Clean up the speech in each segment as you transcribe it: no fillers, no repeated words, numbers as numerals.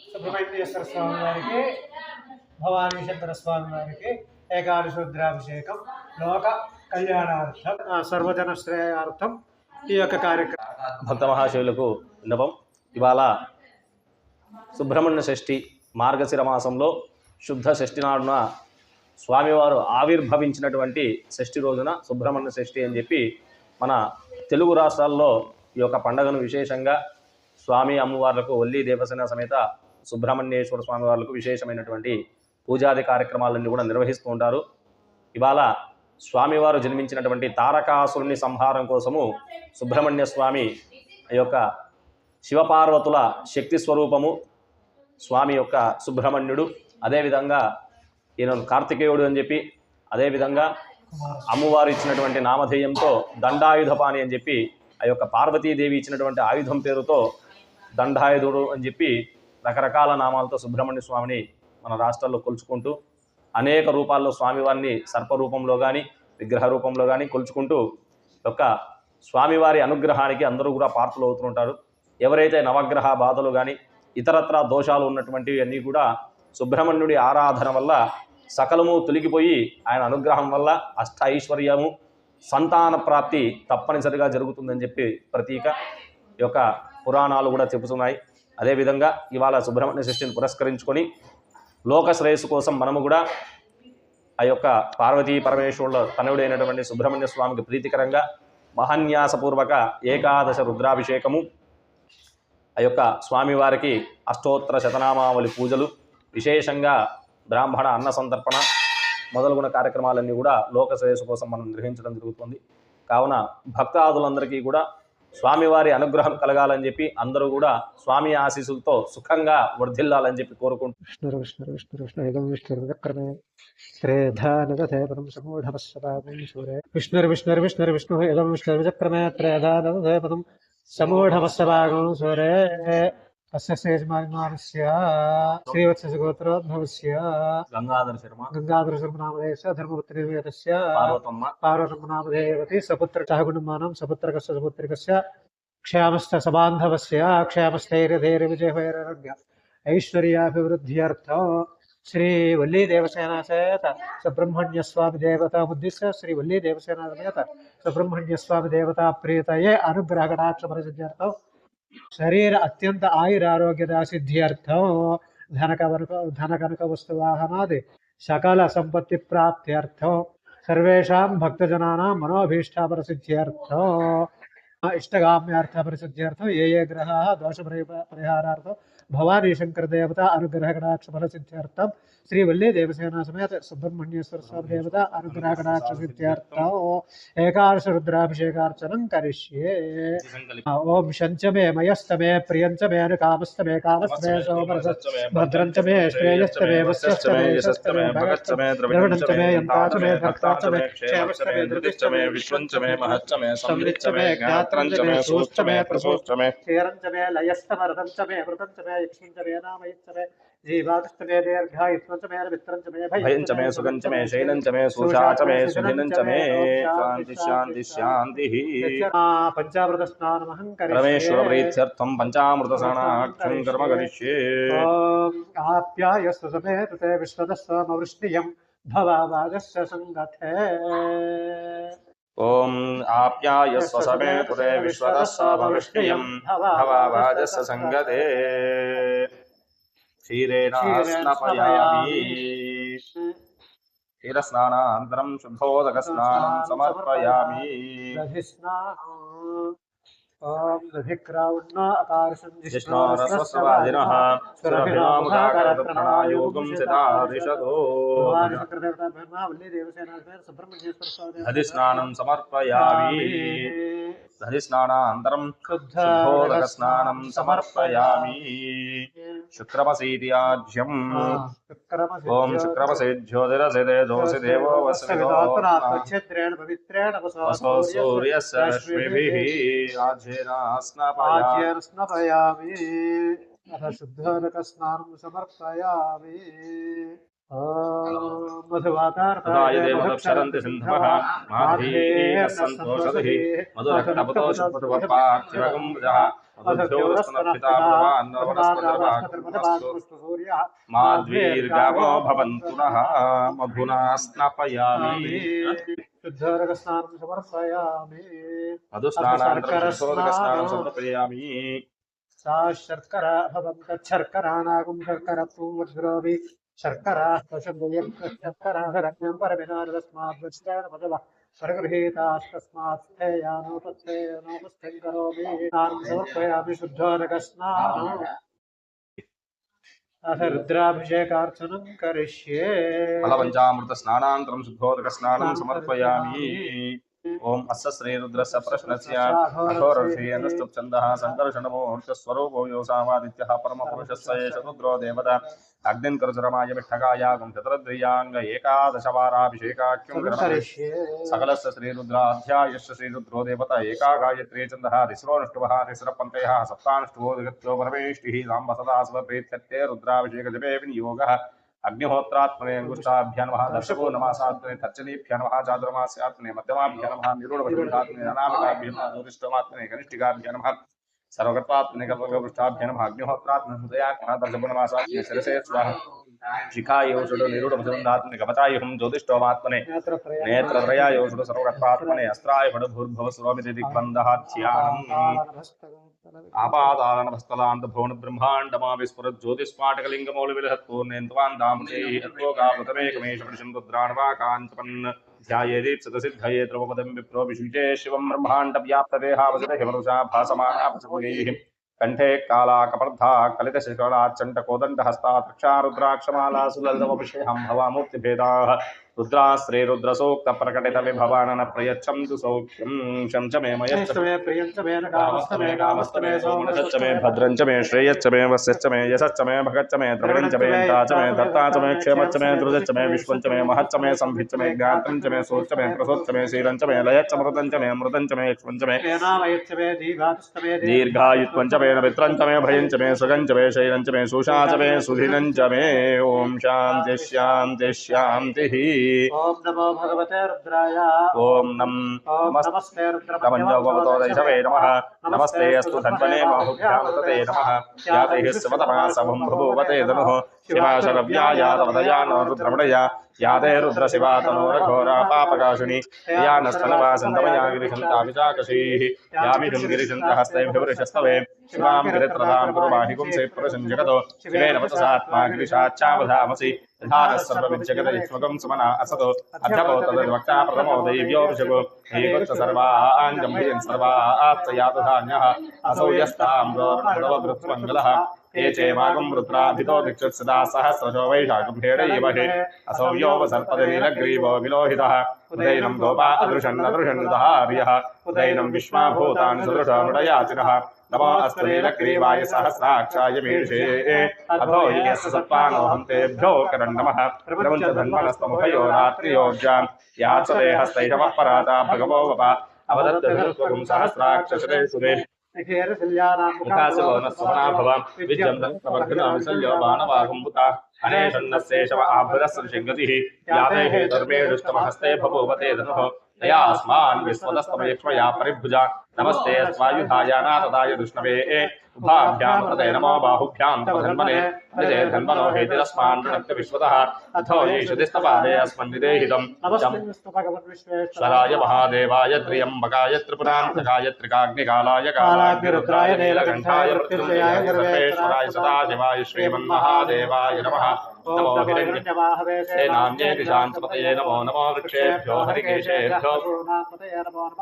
సుబ్రహ్మణ్యేశ్వర స్వామి వారికి, భవానీ శంకర స్వామి వారికి ఏకాదశ రుద్రాభిషేకం లోక కళ్యాణార్థం, సర్వజన శ్రేయార్థం ఈ యొక్క కార్యక్రమం. భక్త మహాశివులకు విన్నపం. ఇవాళ సుబ్రహ్మణ్య షష్ఠి మార్గశిర మాసంలో శుద్ధ షష్ఠి నాడున స్వామివారు ఆవిర్భవించినటువంటి షష్ఠి రోజున సుబ్రహ్మణ్య షష్ఠి అని చెప్పి మన తెలుగు రాష్ట్రాల్లో ఈ యొక్క పండుగను విశేషంగా స్వామి అమ్మవార్లకు వల్లి దేవసేన సమేత సుబ్రహ్మణ్యేశ్వర స్వామి వార్లకు విశేషమైనటువంటి పూజాది కార్యక్రమాలన్నీ కూడా నిర్వహిస్తూ ఉంటారు. ఇవాళ స్వామివారు జన్మించినటువంటి తారకాసురుని సంహారం కోసము సుబ్రహ్మణ్య స్వామి యొక్క శివపార్వతుల శక్తి స్వరూపము స్వామి యొక్క సుబ్రహ్మణ్యుడు, అదేవిధంగా ఈయన కార్తికేయుడు అని చెప్పి, అదేవిధంగా అమ్మవారు ఇచ్చినటువంటి నామధేయంతో దండాయుధపాణి అని చెప్పి ఆ యొక్క పార్వతీదేవి ఇచ్చినటువంటి ఆయుధం పేరుతో దండాయుధుడు అని చెప్పి రకరకాల నామాలతో సుబ్రహ్మణ్య స్వామిని మన రాష్ట్రాల్లో కొలుచుకుంటూ అనేక రూపాల్లో స్వామివారిని సర్పరూపంలో కానీ విగ్రహ రూపంలో కానీ కొలుచుకుంటూ యొక్క స్వామివారి అనుగ్రహానికి అందరూ కూడా పాత్రలు అవుతుంటారు. ఎవరైతే నవగ్రహ బాధలు కానీ ఇతరత్ర దోషాలు ఉన్నటువంటివి అన్నీ కూడా సుబ్రహ్మణ్యుడి ఆరాధన వల్ల సకలము తొలగిపోయి ఆయన అనుగ్రహం వల్ల అష్ట ఐశ్వర్యము సంతాన ప్రాప్తి తప్పనిసరిగా జరుగుతుందని చెప్పి ప్రతీక ఈ యొక్క పురాణాలు కూడా చెబుతున్నాయి. అదేవిధంగా ఇవాళ సుబ్రహ్మణ్య షష్ఠిని పురస్కరించుకొని లోక శ్రేయస్సు కోసం మనము కూడా ఆ యొక్క పార్వతీ పరమేశ్వరుల తనయుడైనటువంటి సుబ్రహ్మణ్య స్వామికి ప్రీతికరంగా మహాన్యాసపూర్వక ఏకాదశ రుద్రాభిషేకము, ఆ యొక్క స్వామివారికి అష్టోత్తర శతనామావళి పూజలు, విశేషంగా బ్రాహ్మణ అన్న సంతర్పణ మొదలుగున్న కార్యక్రమాలన్నీ కూడా లోక శ్రేయస్సు కోసం మనం నిర్వహించడం జరుగుతుంది. కావున భక్తాదులందరికీ కూడా స్వామివారి అనుగ్రహం కలగాలని చెప్పి అందరూ కూడా స్వామి ఆశీస్సులతో సుఖంగా వర్ధిల్లాలని చెప్పి కోరుకుంటూ గంగాధర శర్మ నామధేయస్య ధర్మపుత్రేవేతస్య పార్వతమ్మ నామధేయవతి సపుత్ర సహగుణమానం సపుత్రకస్య సపుత్రికస్య క్షేమస్థ సబాంధవస్య క్షేమస్థైర్యధైర్యవిజయవైరాగ్య ఐశ్వర్యాభివృద్ధ్యర్థం శ్రీ వల్లీ దేవసేనా సహిత సుబ్రహ్మణ్య స్వామి దేవతాముద్దిశ్య శ్రీ వల్లీ దేవసేనా సహిత సుబ్రహ్మణ్య స్వామి దేవతా ప్రీతయే అనుగ్రహ కటాక్ష పరిసిద్ధ్యర్థం శరీర అత్యంత ఆయురారోగ్యదా సిద్ధ్యర్థం ధన కనక వస్తువాహనాది సకల సంపత్తి ప్రాప్త్యర్థం సర్వేషాం భక్తజనానాం మనోభీష్టాపరసిద్ధ్యర్థం ఇష్టగామ్యార్థ పరిసిద్ధ్యర్థం ఏ గ్రహాः దోష పరిహారార్థం భవానీ శంకర దేవత అనుగ్రహ కటాక్ష ఫలసిద్ధ్యర్థం శ్రీ వల్లీ దేవసేనా సమేత సుబ్రహ్మణ్యేశ్వర స్వామి దేవత అనుగ్రహ కటాక్ష సిద్ధ్యర్థం ఏకాదశ రుద్రాభిషేకార్చనం కరిష్యే. ఓం శంచమే మయస్తమే ప్రియంచమే కామస్తమే కామస్తమే సోమరసమే భద్రంచమే శ్రేయస్తమే వస్యస్తమే యశస్తమే భగస్తమే ద్రవిడంచమే యంతాచమే భక్తాచమే క్షేమస్తమే ధృతిష్టమే విశ్వంచమే మహచ్చమే సంవృచ్చమే జ్ఞాత్రంచమే సూష్టమే ప్రసూష్టమే క్షీరంచమే లయస్తమరదంచమే అమృతంచమే యక్షంచమే నామయచ్చమే జీవాదష్టమే దీర్ఘాయుత్వంచమే మిత్రంచమే భయంచమే సుగంచమే శైలంచమే సుషాచమే సుదినంచమే శాంతి శాంతి శాంతి. పంచామృత స్నానమహం పరమేశ్వర ప్రీత్యర్థం పంచామృత స్నానాఖ్యం కర్మ కరిష్యే. ఆప్యాయస్వ సమేతే విశ్వదస్వమవృష్ణియం భవావాగస్య సంగతే. ఓం ఆప్యాయస్వ సమేతురే విశ్వదస్సమవృష్ణియం భవావాజస్య సంగతే. క్షీరేణ స్నాపయామి. క్షీరస్నానానంతరం శుద్ధోదక స్నానం సమర్పయామి. దధిస్నానం సమర్పయామి. దధిస్నానానంతరం శుద్ధోదక స్నానం సమర్పయామి. శుక్రమసీత్యాజ్యం. ఓం శుక్రమసేజ్యోతిరసిదే దోసి దేవో వసవిదో వసో సూర్యస్య రశ్మిభిః ఆజ్యేన స్నాపయామి. శుద్ధోదక స్నానం సమర్పయామి. तदाय देवदक्षरन्ति सिन्धवः माधवीर्नः सन्तोषधिः मधुरक्तपतोषपतुवपार्थिवगुम्भुजः माध्वीर्गावो भवन्तु नः मधुना स्नापयामि शुद्धोदकस्नानं समर्पयामि मधुस्नानानन्तरं शुद्धोदकस्नानं समर्पयामि सा शर्करा भवन्तच्छर्करानागुं शर्करत्वं वज्रोऽपि शर्करा शर्करा रत्नं परमिनारदस्माद्वच्चेन पदवः परगृहीतास्तस्मात् स्थेयानोपस्थेयनोपस्थं करोमि स्नानं समर्पयामि शुद्धोदकस्नानम् अथ रुद्राभिषेकार्चनं करिष्ये फलपञ्चामृतस्नानानन्तरं शुद्धोदकस्नानं समर्पयामि ओम अस्य श्रीरुद्रस्य प्रश्नस्य अघोरर्षीयनुष्टुप्छन्दः सङ्कर्षणमूर्तस्वरूपो योऽसावादित्यः परमपुरुषस्य एष रुद्रो देवता अग्निन्करचरमाय मिठ्ठकाय गुंशतरद्रियाङ्ग एकादशवाराभिषेकाख्यं करिष्ये सकलस्य श्रीरुद्राध्यायस्य श्रीरुद्रो देवता एका गायत्री छन्दः तिस्रोऽनुष्टुभः तिस्रपन्थयः सप्तानुष्टुभो जगत्यो परमेष्टिः साम्ब सदा स्वप्रीत्यर्थे रुद्राभिषेकजपे विनियोगः अग्निहोत्रात्मने अंगुष्ठाभ्यां नमः दर्शको नमासात्मने तर्चनीभ्यां नमः चातुर्मास्यात्मने मध्यमाभ्यां नमः निरूढवसुन्धात्मने अनामिकाभ्यां नमः ज्योतिष्ठमात्मने कनिष्ठिकाभ्यां नमः सर्वगत्वात्मने कल्पवृष्टाभ्यां नमः अग्निहोत्रात्मने हृदयात्मने दर्शको नमासात्मने शिरसे स्वाहा शिखाय ओषधो निरूढवसुन्धात्मने कवचायुहं ज्योतिष्ठमात्मने नेत्रत्रयाय ओषधो सर्वगत्वात्मने अस्त्राय फडभूर्भव सुरोमिति दिग्बन्धः ध्यानम् आपादानभस्तलांत भुवन ब्रह्मांडमा विस्फुरत् ज्योतिस्फाटकलिंगमौलिविलहत्पूर्णेन्द्वान् दामतेः अत्वोगावतमेकमेष पुरुषं रुद्राणवाकान्तपन् ध्यायेदीप्सतसिद्धये द्रवपदं विप्रो विशुचे शिवं ब्रह्माण्डव्याप्तदेहावसुतहिमरुषा भासमानापसुगैः कंठे कालाकपर्धा कलितशिखराच्चण्डकोदण्डहस्ता रक्षारुद्राक्षमाला सुललितवपुषेऽहं भवामूर्तिभेदाः रुद्रा श्रीरुद्रसूक्त प्रकटित विभवानन प्रयच्छन्तु सौख्यं शं च मे मयश्च मे प्रियं च मे कामस्तमे कामस्तमे सोमनश्च मे भद्रं च मे श्रेयश्च मे वस्यश्च मे यशश्च मे भगच्च मे द्रविणं च मे ता च मे दत्ता च मे क्षेमच्च मे द्रुजच्च मे विश्वं च मे महच्च मे संभिच्च मे ज्ञातं च मे सोच्च मे प्रसोच्च मे शीलं च मे लयच्च मृतं च मे अमृतं च मे यक्ष्मं च मे दीर्घायुत्वं च मे नमित्रं च मे भयं च मे सुगं च मे शैलं च मे सुषा च मे सुधिनं च मे ओम शांति शांति शांतिः ओम नमो भगवते रुद्राय ओम नमस्ते रुद्रमन्यो दैशवे नमः नमस्ते अस्तु धन्वने बाहुभ्यां तते नमः याते शिवतमासमं भूवते धनुः शिवाशरव्या यादवदया नो रुद्रमणया याते रुद्रशिवा तनोरघोरा पापकाशिनी या नस्तनवा सन्दमया गिरिशन्ता विचाकशीः यामिदुं गिरिशन्तहस्तैर्भिवृशस्तवे शिवां गिरित्रदां कुरुवाहिकुं से पुरुषञ्जगतो शिवेन वचसात्मा गिरिशाच्चावधामसि धारः सर्वविद्यगतयुष्मकं सुमना असतो अध्यपो तद्वक्ता प्रथमो दैव्यो ऋषभो हेगोच्च सर्वाञ्जम्भयन् सर्वात्तयातु धान्यः असौ यस्ताम्रोर्णवभृत्मङ्गलः ये चेमागं रुद्राभितो दिक्षुत्सदा सहस्रशो वैशाखं हेडैवहे असौ यो सर्पदनीलग्रीवो विलोहितः उदैनं गोपा अदृशन्नदृशन्नतः आर्यः उदैनं विश्वाभूतानि सदृशमृडयाचिनः नमो अस्तु नीलग्रीवाय सहस्राक्षाय मीर्षे अधो हि यस्य सत्त्वानोऽहं तेभ्यो करन्नमः प्रपञ्च धन्वनस्तमुखयो रात्रियोग्यां याचते हस्तैषवः पराता भगवो वपा अवदत्तधनुष्वगुं सहस्राक्षसरे सुरे विद्यं तत्प्रवर्धनामिसल्यो बाणवागुम्बुता अनेशन्नस्येषव आभृतस्सृशङ्गतिः याते हे धर्मेणुष्टमहस्ते बभूवते धनुः तया अस्मान् विश्वतस्तमयक्ष्मया परिभुजा नमस्ते स्वायुधायानातदाय दुष्णवे उभाभ्यां तदे नमो बाहुभ्यां तव धन्वने निजे धन्वनो हेतिरस्मान् वृणक्ति विश्वतः अथो येषुदिस्तपादे अस्मन्निदेहितं स्वराय महादेवाय त्र्यम्बकाय त्रिपुरान्तकाय त्रिकाग्निकालाय कालाग्निरुद्राय नीलकण्ठाय मृत्युञ्जयाय सर्वेश्वराय सदाशिवाय श्रीमन्महादेवाय नमः नमो हिरण्यसेनान्येति शान्तपतये नमो नमो वृक्षेभ्यो हरिकेशेभ्यो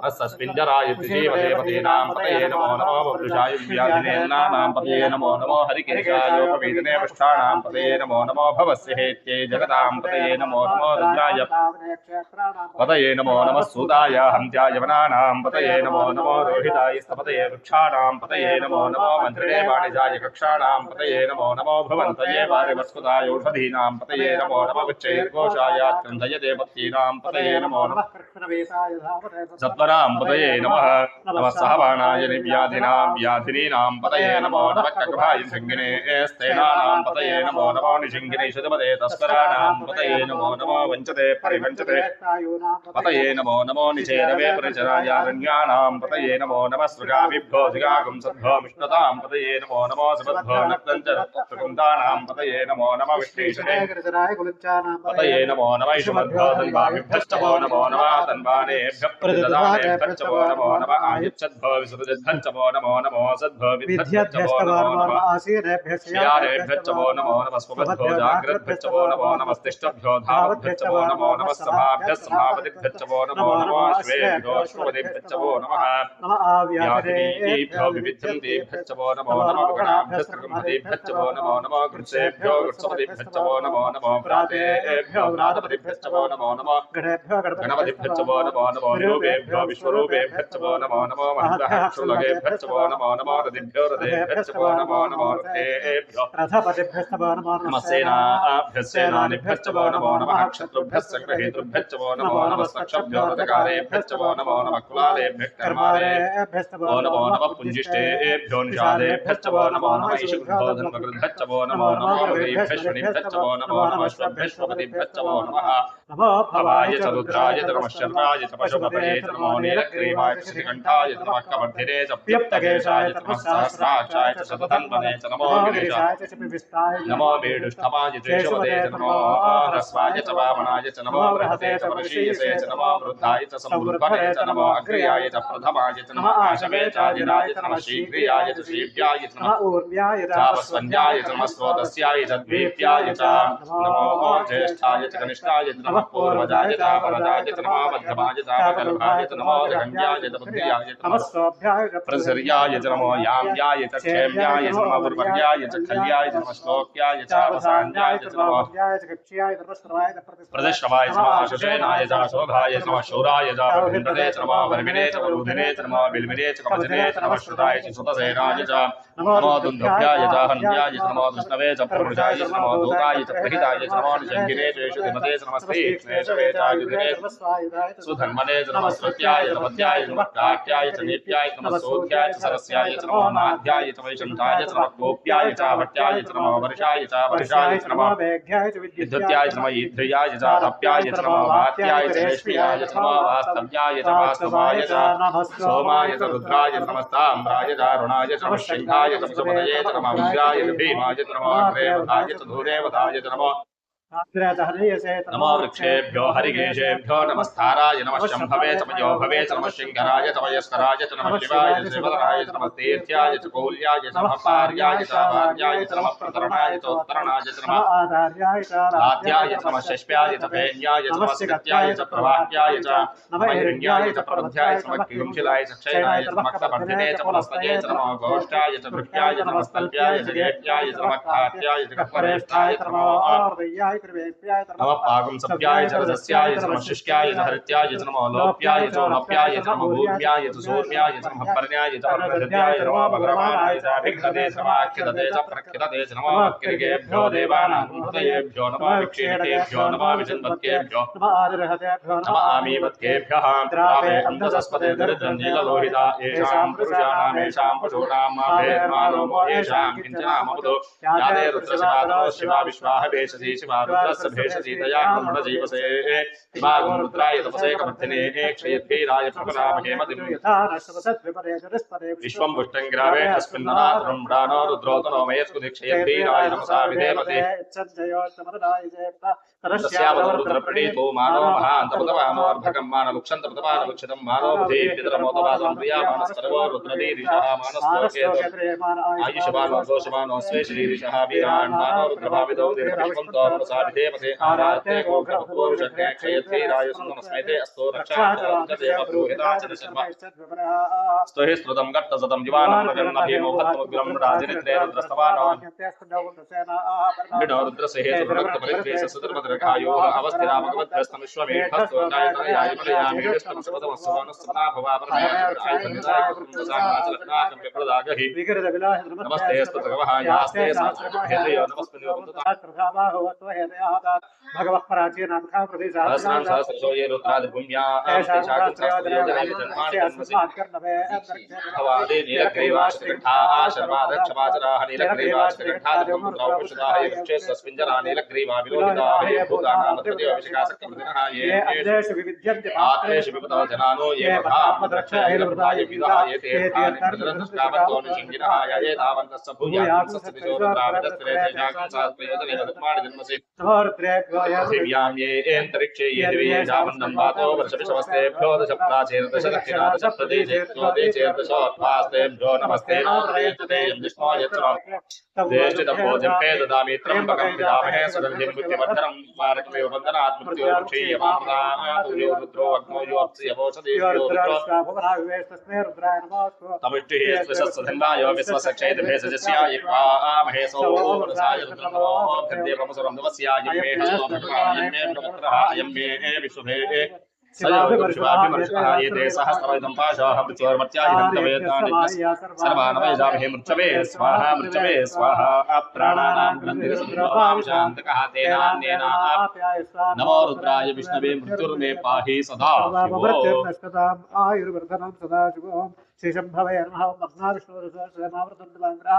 वत्सस्मिञ्जराय जीवदेवतीनां पतये नमो नमो वपुषाय व्याधिनेन्नानां पतये नमो नमो हरिकेशायोपवीदने पृष्ठानां पतये नमो नमो भवस्य हेत्यै जगतां पतये नमो नमो रुद्राय पतये नमो नमः सूताय हन्त्याय वनानां पतये नमो नमो रोहिताय स्तपतये वृक्षाणां पतये नमो नमो मन्त्रिणे वाणिजाय कक्षाणां पतये नमो नमो भवन्तये वारिवस्कुताय दधीनां पतये नमो नमः वृक्षैर्घोषायात्कण्ठयते पत्नीनां पतये नमो नमः सत्वनां पतये नमः नमः सहबाणाय निव्याधिनां व्याधिनीनां पतये नमो नमः ककुभाय शङ्गिने स्थेनानां पतये नमो नमो निशिङ्गिने शुद्धपदे तस्कराणां पतये नमो नमो वञ्चते परिवञ्चते पतये नमो नमो निषेधवे परिचरायारण्याणां पतये नमो नमः सृगाभिभ्यो धिगागुं सद्भो विष्णुतां पतये नमो नमो सुबद्भो नक्तञ्चरत्वकुन्दानां पतये नमो नमः विष्णेशने पतये नमो नमः इषुमद्भ्यो तन्वाभिभ्यश्च वो नमो नमः तन्वानेभ्यः प्रतिददानेभ्यश्च वो नमो नमः आयुच्छद्भो विसृजद्भ्यश्च वो नमो नमो सद्भो विद्भ्यश्च वो नमो नमः श्रियानेभ्यश्च वो नमो नमः स्वपद्भो जाग्रद्भ्यश्च वो नमो नमस्तिष्ठभ्यो धावद्भ्यश्च वो नमो नमः सभाभ्यः सभापतिभ्यश्च वो नमो नमः श्वेभ्यो श्वपतिभ्यश्च वो नमः व्याधिनीभ्यो विविध्यन्तेभ्यश्च वो नमो नमः गणाभ्यस्त्रगम्भतेभ्यश्च वो नमो नमः कृत्सेभ्यो कृत्सपतिभ्यश्च वो नमो नमो व्रातेभ्यो व्रातपतिभ्यश्च वो नमो नमः गणपतिभ्यश्च वो नमो नमो रूपेभ्यो विश्वरूपेभ्यश्च वो नमो नमो महन्दः क्षुलगेभ्यश्च वो नमो नमो रतिभ्यो रथेभ्यश्च वो नमो नमो रथेभ्यो नमः सेनाभ्यश्च वो नमो नमः क्षत्रुभ्यश्च संग्रहेतृभ्यश्च वो नमो नमः सक्षभ्यो रथकारेभ्यश्च वो नमो नमः कुलालेभ्यः कर्मारेभ्यश्च वो नमो नमः पुञ्जिष्टेभ्यो निषादेभ्यश्च वो नमो नमः ईशुभ्यो धन्वकृद्भ्यश्च वो नमो नमः मृगेभ्यश्च वो नमो नमः श्वभ्यश्वपतिभ्यश्च वो नमः भवाय च रुद्राय च नमः शर्वाय च पशुपतये च नमो नीलग्रीवाय च श्रीकण्ठाय च नमः कवर्धिने च प्यप्तकेशाय च नमः सहस्राक्षाय च शतधन्वने च नमो गिरीशाय च नमो वेणुष्ठमाय च केशवते च नमो ह्रस्वाय च वामनाय च नमो बृहते च वर्षीयसे च नमो वृद्धाय च सम्बुद्भने च नमो अग्र्याय च प्रथमाय च नमः आशवे च आजिराय च नमः शीघ्रियाय च शीघ्र्याय च नमः ऊर्व्याय च वस्वन्याय च नमः स्वोदस्याय च द्वीप्याय च नमो ज्येष्ठाय च कनिष्ठाय च नमः पूर्वजाय च परजाय च नमः मध्यमाय च वगर्भाय च नमो जगन्याय च बुद्धियाय च नमः प्रसर्याय च नमो याम्याय च क्षेम्याय च नमः उर्वर्याय च खल्याय च नमः श्लोक्याय च अवसान्याय च नमः प्रदश्रवाय च नमः आशुषेनाय च शोभाय च नमः शूराय च वरुन्धते च नमः वर्मिणे च वरुधिने च नमः बिल्मिने च कवचने च नमः श्रुताय च सुतसेनाय च नमो दुन्दुभ्याय च हन्याय च नमो विष्णवे च प्रवृजाय च नमो दूताय च प्रहिताय च नमो निषङ्गिने च यशुधिमते च नमः श्रीक्ष्णेशवे च आयुधिने सुधन्वने च नमः स्तुत्याय च पद्याय च नमः काट्याय च नीप्याय च नमः सोध्याय च सरस्याय च नमो नाध्याय च वैशन्ताय च नमः कोप्याय च भट्याय च नमो वर्षाय च वर्षाय च नमः विद्युत्याय च नमः ईध्र्याय च तप्याय च नमो वात्याय च रेष्म्याय च नमो वास्तव्याय च वास्तवाय च सोमाय च रुद्राय च नमस्ताम्राय च अरुणाय च नमः सिंहाय च पशुपतये च नमः विद्याय च भीमाय च नमो अग्रेवधाय च धूरेवधाय च नमो नमो वृक्षेभ्यो हरिकेशेभ्यो नमस्ताराय नमः शम्भवे च मयोभवे च नमः सिंहराय च वयस्कराय च नमः शिवाय च शिवधराय च नमः तीर्थ्याय च कौल्याय च नमः पार्याय च आर्याय च नमः प्रतरणाय च उत्तरणाय च नमः आद्याय च नमः शष्प्याय च फेन्याय च नमः सिगत्याय च प्रवाह्याय च नमः हिरण्याय च प्रबध्याय च नमः किंशिलाय च क्षयनाय च नमः कपर्धिने च पुनस्तये च नमः गोष्ठाय च गृह्याय च नमः स्तल्प्याय च गेट्याय च नमः खात्याय च कपरेष्ठाय च नमः नमः पागुं सप्याय च रजस्याय च नमः शुष्क्याय च हरित्याय च नमः लोप्याय च नोप्याय च नमः भूम्याय च सूर्याय च नमः पर्ण्याय च प्रकृत्याय च नमः भगरमाणाय च विघ्नते च नमः अक्षिदते च प्रक्षिदते च नमः वक्रिकेभ्यो देवानां हृदयेभ्यो नमः विक्षेपितेभ्यो नमः विचिन्वत्केभ्यो नमः आमीवत्केभ्यः द्रावे अन्धसस्पते दरिद्रनीललोहिता येषां पुरुषाणाम् येषां पशूनां भेदमानोमो येषां किञ्चनामवदो यादे रुद्रशिवादो शिवा विश्वाह भेषसी शिवा रुद्रस्य भेषसी तया ब्रह्मण जीवसे इमागुं रुद्राय तपसे कवर्धिने क्षयद्भीराय प्रपनामहेमतिं विश्वं पुष्टं ग्रावे अस्मिन्ननाथनं प्राणो रुद्रोतनो मयस्कुदिक्षयद्भीराय नमसा विधेमते तस्यावरुद्रप्रणीतो मानो महान्तपतवानोऽर्धकं मानवुक्षन्तपतवानवुक्षितं मानो बुधेर्पितरमोदवादं प्रियामानस्करवो रुद्रदीरिषः मानस्कोकेतो आयुष्यमानो दोषमानो स्वे श्रीरिषः वीरान् मानो रुद्रभाविदो दीर्घपुष्पन्तो मनसा विधेमते आरात्ते गोघ्रभूषज्ञे क्षयद्भीराय सुन्दमस्मैते अस्तो रक्षादेव पुरोहिताचन शर्म स्तुहि स्तुतं गट्टसतं दिवानं नगन्नभीमो भद्रमुग्रं राजनित्रे रुद्रस्तवानो विनो रुद्रसेहेतुरक्तपरिद्वेष सुदर्मद्र दीर्घायुः अवस्थिरामगवद्भ्यस्तं विश्वमेघस्तोदायतनयाय प्रयामीडस्तम सर्वतमस्सवनस्सवना भवापरमेयप्रदायकं विप्रदागहि नमस्ते स्तुतगवः यास्ते सास्त्रमहेदयो नमस्ते भगवः प्राचीनामखा प्रदेशः सहस्रशो ये रुद्रादिभूम्या भवादे नीलग्रीवाश्रिकण्ठाः शर्वादक्षमाचराः नीलग्रीवाश्रिकण्ठादिभूम्रौषधाः यक्षे सस्मिञ्जरा नीलग्रीवा विलोहिताः ये भूतानामत्रदेवविशिखासक्तमृदिनः ये आत्रेषु विपदो जनानो ये भद्रामद्रक्षैर्वृताय विदः ये तीर्थानिप्रजरन्तष्टावन्तो निषिङ्गिनः ये तावन्तस्य भूयासस्तिशो रुद्राविदस्त्रे तेजाकं सहस्रयोजने वदत्मानि जन्मसि पृथिव्यां ये अन्तरिक्षे ये दिव्ये जावन्नं वातो वर्षविषवस्तेभ्यो दश प्राचीर्दश दक्षिणा दश प्रदेशेभ्यो देशेर्दशोत्पास्तेभ्यो नमस्ते नामरेतते विष्णोः ज्येष्ठितभोजं ददामि त्र्यम्बकं विदामहे सुगन्धिं मृत्युवर्धनं मारकमेव बन्धनात् मृत्योर्मुक्षीयमामृतात् यो रुद्रो अग्नो यो अप्सियवोषधेभ्यो रुद्रो तमिष्टिः स्वशस्त्रधन्वाय विश्वसक्षेत भेषजस्याय महेशो मनसाय रुद्रमो भद्देवमसुरं नमस्याय मे हस्तो भगवान् मे ब्रह्मपुत्रः अयं मे विश्वभे सयोगुरुशिवाभिमर्शः ये ते सहस्रवैदं पाशाः मृत्योर्मर्त्यादिहन्तवेदानिज्ञ सर्वानवैजामहे मृच्छवे स्वाहा प्राणानां ग्रन्थिरुद्रवां शान्तकः तेनान्येनाप्यायस्वा नमो रुद्राय विष्णवे मृत्युर्मे पाहि सदा आयुर्वर्धनं सदा शुभम् श्रीशम्भवे नमः मग्नाविष्णुरसनावृतन्दलाङ्ग्रा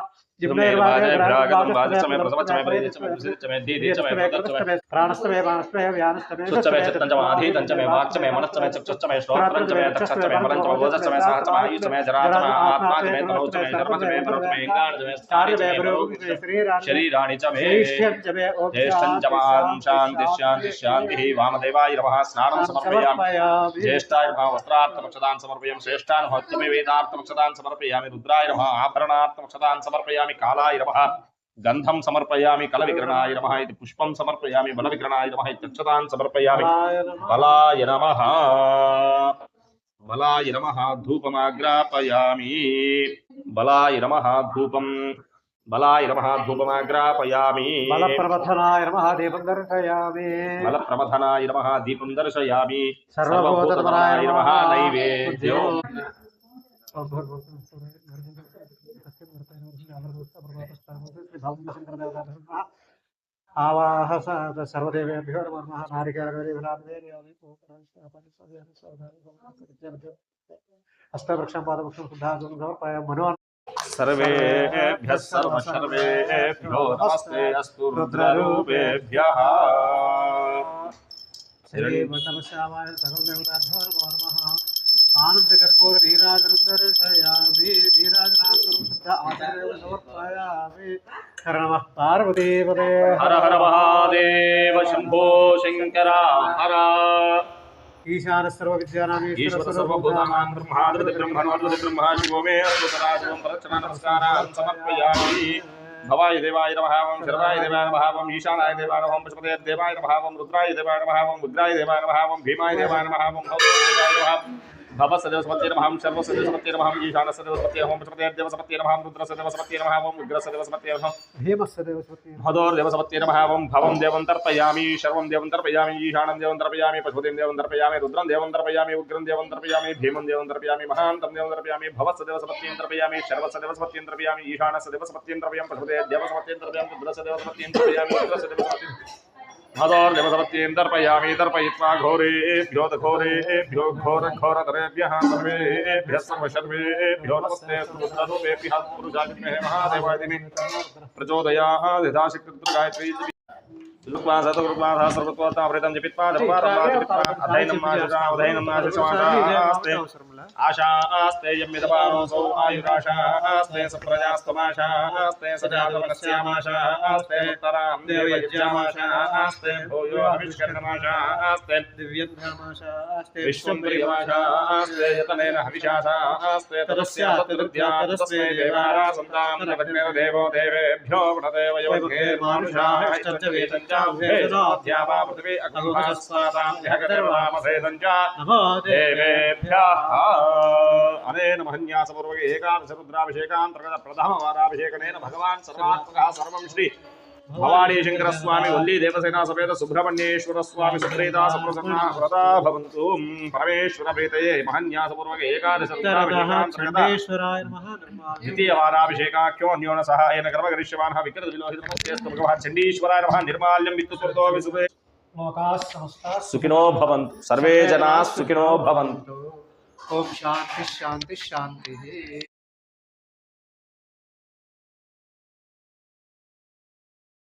प्राणस्तमे बाणस्तमे व्यानस्तमे सुच्चमे चित्तञ्चमे आधीतञ्चमे वाक्चमे मनश्चमे चक्षुश्चमे श्रोत्रञ्चमे तक्षश्चमे मलञ्चमे भोजश्चमे सहचमे आयुश्चमे जराचमे आत्माचमे तनोचमे धर्मचमे मनोचमे इंगाणचमे स्थानिचमे शरीराणि च मे ज्येष्ठञ्चमां शान्तिः वामदेवाय नमः स्नानं समर्पयामि ज्येष्ठाय नमः वस्त्रार्थमक्षदान् समर्पयामि श्रेष्ठान् भक्तमे वेदार्थमक्षदान् समर्पयामि रुद्राय नमः आभरणार्थमक्षदान् समर्पयामि कालाय नमः गंधं समर्पयामि कलविक्रणाय नमः इति पुष्पं समर्पयामि बलविक्रणाय नमः इति अक्षतान् समर्पयामि बलाय नमः धूपमाग्रापयामि बलाय नमः धूपमाग्रापयामि बलप्रवथनाय नमः दीपं दर्शयामि सर्वभूततमनाय नमः नैवेद्यो आवाह सर्वदेवेभ्यो नमः हस्तवृक्षं पादवृक्षं शुद्धादुं समर्पयामि मनो सर्वेभ्यः सर्वेभ्यो नमस्ते अस्तु रुद्ररूपेभ्यः श्रीमतमश्यामाय सर्वदेवताभ्यो नमः आनंदकर्पूर नीराजनं दर्शयामि नीराजनान्तरं शुद्ध आचर्यं समर्पयामि हर नमः पार्वतीपते हर हर महादेव शंभो शंकरा हर ईशान सर्वविद्यानां ईश्वर सर्वभूतानां ब्रह्मादिब्रह्मणोऽद्भुत ब्रह्मा शिवो मे अस्तुतराजं प्रदक्षिणा नमस्कारान् समर्पयामि भवाय देवाय नमः ओं शर्वाय देवाय नमः ओं ईशानाय देवाय नमः ओं पशुपतये देवाय नमः ओं रुद्राय देवाय नमः ओं उग्राय देवाय नमः ओं भीमाय देवाय नमः ओं भवदेवाय नमः भवसदेवसपत्ये नमः ओं सर्वसदेवसपत्ये नमः ओं ईशानसदेवसपत्ये ओं पशुपतये देवसपत्ये नमः ओं रुद्रसदेवसपत्ये नमः ओं उग्रसदेवसपत्ये नमः भीमसदेवसपत्ये भदोर्देवसपत्ये नमः ओं भवं देवं तर्पयामि शर्वं देवं तर्पयामि ईशानं देवं तर्पयामि पशुपतिं देवं तर्पयामि रुद्रं देवं तर्पयामि उग्रं देवं तर्पयामि भीमं देवं तर्पयामि महान्तं देवं तर्पयामि भवसदेवसपत्ये तर्पयामि शर्वसदेवसपत्ये तर्पयामि ईशानसदेवसपत्ये तर्पयामि पशुपतये देवसपत्ये तर्पयामि रुद्रसदेवसपत्ये तर्पयामि उग्रसदेवसपत्ये भदोर्देवसपत्ये तर्पयामि तर्पयित्वा घोरेभ्यो घोरेभ्यो घोरतरेभ्यः सर्वेभ्यः सर्वशर्वेभ्यो नमस्ते रुद्ररूपेभ्यः पुरुषाय महादेवाय प्रचोदयात् यथाशक्ति लुक्वा सतगुरुक्वा सर्वत्वामृतं जपित्वा जपवारं अधैनं माशुषास्ते आशास्ते यम्मिदपानोऽसौ आयुराशास्ते सप्रजास्तमाशास्ते सजातवनस्यामाशास्ते उत्तरां देवयज्ञामाशास्ते भूयो हविष्कर्णमाशास्ते दिव्यधर्माशास्ते विश्वम्बरीयमाशास्ते यतनेन हविषाशास्ते तदस्यात्तदस्मै देवारासन्तां देवो देवेभ्यो प्रणदेव यवघेर्मानुषाश्चर्चवेदञ्च भेदनाध्यावा पृथिवी अग्निभास्वातां ह्यगतिर्वामसेदञ्च नमो देवेभ्यः अनेन महन्यासपूर्वक एकादश रुद्राभिषेकान्तर्गत प्रथमवाराभिषेकनेन भगवान् सर्वात्मकः सर्वं श्री భవానీ శంకర స్వామి వల్లి దేవసేన సమేత సుబ్రహ్మణ్యేశ్వర స్వామి సుప్రీత సుప్రసన్న వ్రతా భవంతు పరమేశ్వర ప్రీతయే మహన్యాసపూర్వక ఏకాదశ చండేశ్వరాయ నమః నిర్మాల్యం ద్వితీయ వారాభిషేకాఖ్యో అన్యోన సహాయేన కర్మ గరిష్యమానః విక్రత విలోహితమస్తేస్తు భగవాన్ చండీశ్వరాయ నమః నిర్మాల్యం విత్తుస్వరతో విసుభే లోకాః సమస్తాః సుఖినో భవంతు సర్వే జనాః సుఖినో భవంతు ఓం శాంతి శాంతి శాంతి